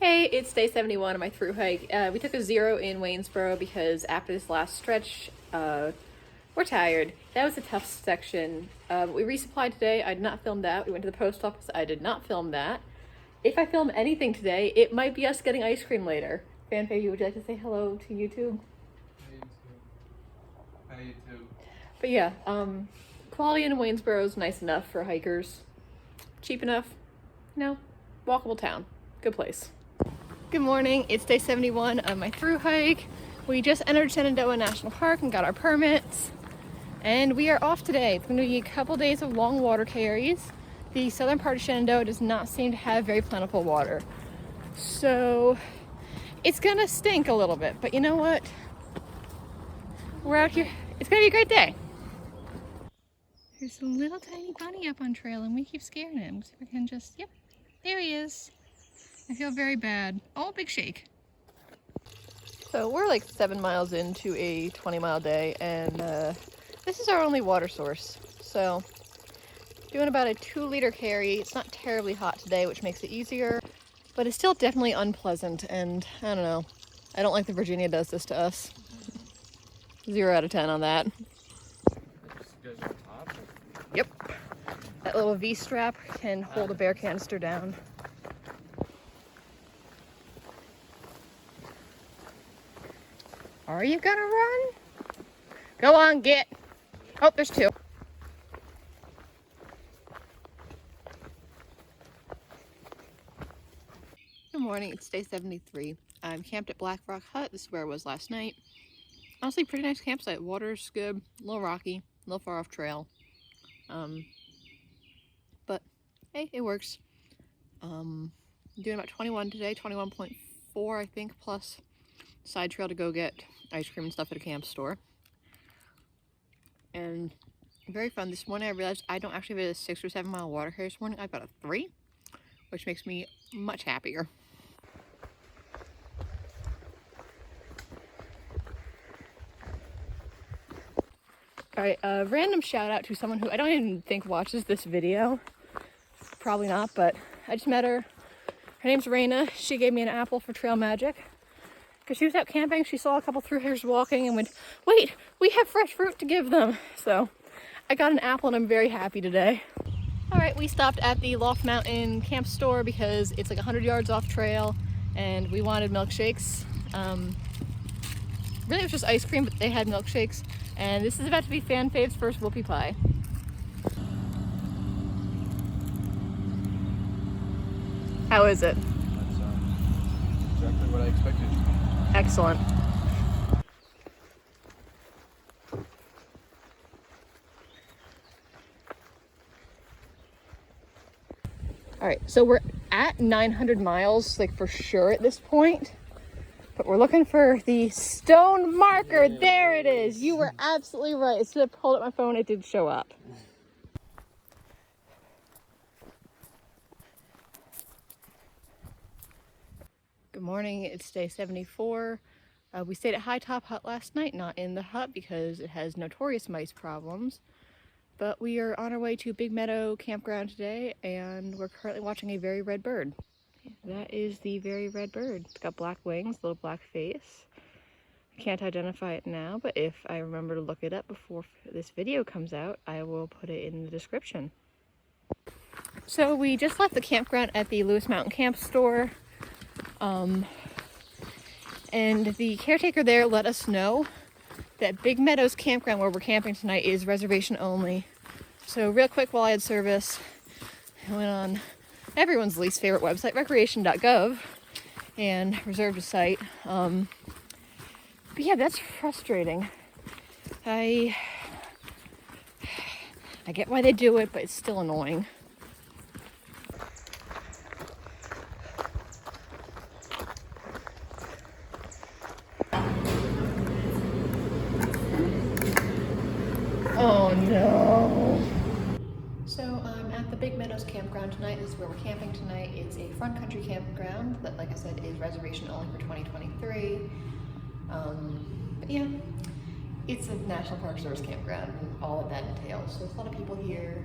Hey, it's day 71 of my through hike. We took a 0 in Waynesboro because after this last stretch, we're tired. That was a tough section. We resupplied today. I did not film that. We went to the post office. I did not film that. If I film anything today, it might be us getting ice cream later. Fan Faye, would you like to say hello to YouTube? Hi YouTube. But yeah, quality in Waynesboro is nice enough for hikers. Cheap enough. Walkable town. Good place. Good morning, it's day 71 of my through hike. We just entered Shenandoah National Park and got our permits. And we are off today. It's going to be a couple days of long water carries. The southern part of Shenandoah does not seem to have very plentiful water. So it's going to stink a little bit, but you know what? We're out here. It's going to be a great day. There's a little tiny bunny up on trail and we keep scaring him. So we can just, yep, there he is. I feel very bad. Oh, big shake. So we're like 7 miles into a 20-mile day, and this is our only water source. So doing about a 2-liter carry. It's not terribly hot today, which makes it easier, but it's still definitely unpleasant, and I don't know. I don't like that Virginia does this to us. 0 out of 10 on that. Yep. That little V-strap can hold a bear canister down. Are you gonna run? Go on, get. Oh, there's 2. Good morning, it's day 73. I'm camped at Black Rock Hut. This is where I was last night. Honestly, pretty nice campsite. Water's good, a little rocky, a little far off trail. But hey, it works. I'm doing about 21 today, 21.4 I think, plus side trail to go get ice cream and stuff at a camp store. And very fun. This morning I realized I don't actually have a 6 or 7 mile water carry this morning. I've got a 3, which makes me much happier. Alright, a random shout out to someone who I don't even think watches this video. Probably not, but I just met her. Her name's Raina. She gave me an apple for Trail Magic. Because she was out camping, she saw a couple thru-hickers walking and went, wait, we have fresh fruit to give them. So I got an apple and I'm very happy today. All right, we stopped at the Loft Mountain camp store because it's like 100 yards off trail and we wanted milkshakes. Really it was just ice cream, but they had milkshakes. And this is about to be Fan Fave's first whoopie pie. How is it? That's exactly what I expected. Excellent. All right, so we're at 900 miles, like for sure at this point, but we're looking for the stone marker. There it is. You were absolutely right. As soon as I pulled up my phone, it did show up. Good morning, it's day 74. We stayed at High Top Hut last night, not in the hut because it has notorious mice problems. But we are on our way to Big Meadow Campground today, and we're currently watching a very red bird. That is the very red bird. It's got black wings, little black face. I can't identify it now, but if I remember to look it up before this video comes out, I will put it in the description. So we just left the campground at the Lewis Mountain Camp store. And the caretaker there let us know that Big Meadows Campground, where we're camping tonight, is reservation only. So real quick while I had service, I went on everyone's least favorite website, recreation.gov, and reserved a site. But yeah, that's frustrating. I get why they do it, but it's still annoying. Oh no. So I'm at the Big Meadows Campground tonight. This is where we're camping tonight. It's a front country campground that, like I said, is reservation only for 2023. But yeah, it's a National Park Service campground and all that that entails. So there's a lot of people here.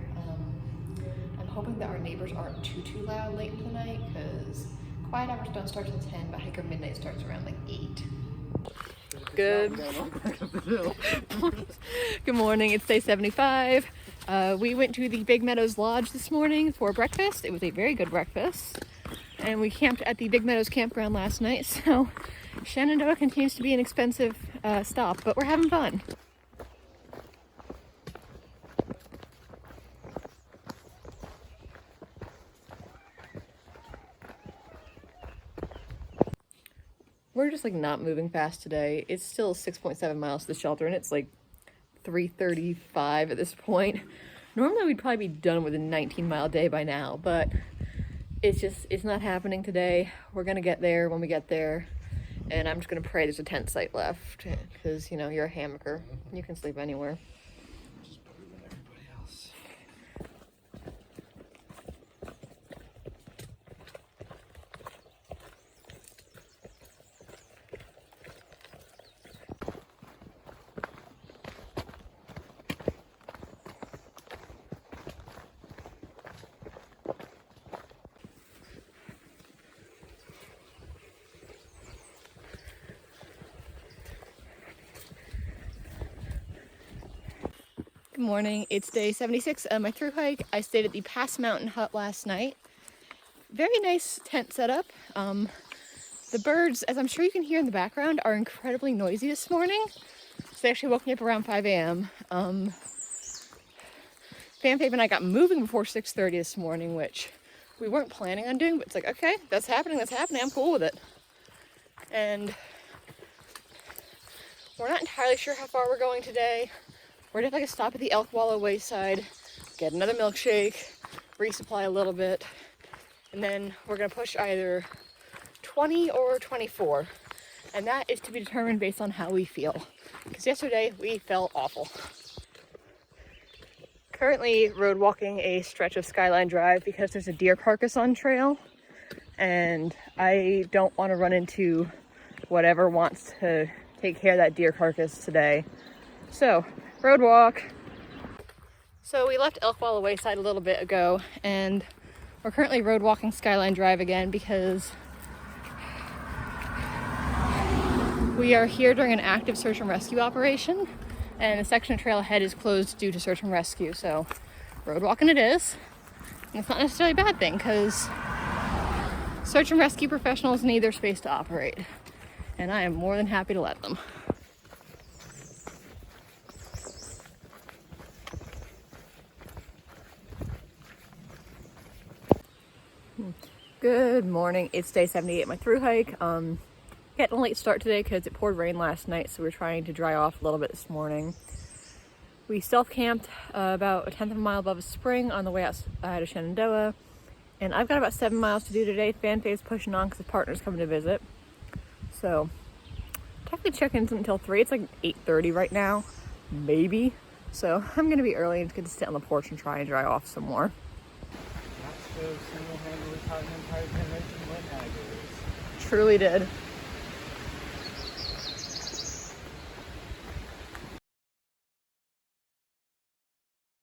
I'm hoping that our neighbors aren't too loud late into the night because Quiet hours don't start till 10, but hiker midnight starts around like 8. Good. Good morning, it's day 75. We went to the Big Meadows Lodge this morning for breakfast. It was a very good breakfast. And we camped at the Big Meadows campground last night, so Shenandoah continues to be an expensive stop, but we're having fun. We're just like not moving fast today. It's still 6.7 miles to the shelter and it's like 3:35 at this point. Normally we'd probably be done with a 19-mile day by now, but it's not happening today. We're gonna get there when we get there, and I'm just gonna pray there's a tent site left, because, you know, you're a hammocker. You can sleep anywhere. Just better than everybody else. Good morning, it's day 76 of my through hike. I stayed at the Pass Mountain Hut last night. Very nice tent setup. The birds, as I'm sure you can hear in the background, are incredibly noisy this morning. So they actually woke me up around 5 a.m. Fanfave and I got moving before 6:30 this morning, which we weren't planning on doing, but it's like, okay, that's happening, I'm cool with it. And we're not entirely sure how far we're going today. We're gonna take a stop at the Elk Wallow Wayside, get another milkshake, resupply a little bit, and then we're gonna push either 20 or 24. And that is to be determined based on how we feel. Because yesterday we felt awful. Currently road walking a stretch of Skyline Drive because there's a deer carcass on trail. And I don't want to run into whatever wants to take care of that deer carcass today. So, road walk. So we left Elk Wallow Wayside a little bit ago, and we're currently road walking Skyline Drive again because we are here during an active search and rescue operation, and the section of trail ahead is closed due to search and rescue, so road walking it is. And it's not necessarily a bad thing because search and rescue professionals need their space to operate, and I am more than happy to let them. Good morning, it's day 78 my through hike. Getting a late start today because it poured rain last night, so we're trying to dry off a little bit this morning. We self-camped about 1/10 of a mile above a spring on the way outside of Shenandoah, and I've got about 7 miles to do today. Fanfave's pushing on because his partner's coming to visit. So, technically check-in's until 3. It's like 8:30 right now, maybe. So I'm gonna be early and get to sit on the porch and try and dry off some more. Not so single-handedly taught an entire generation what ag is. Truly did.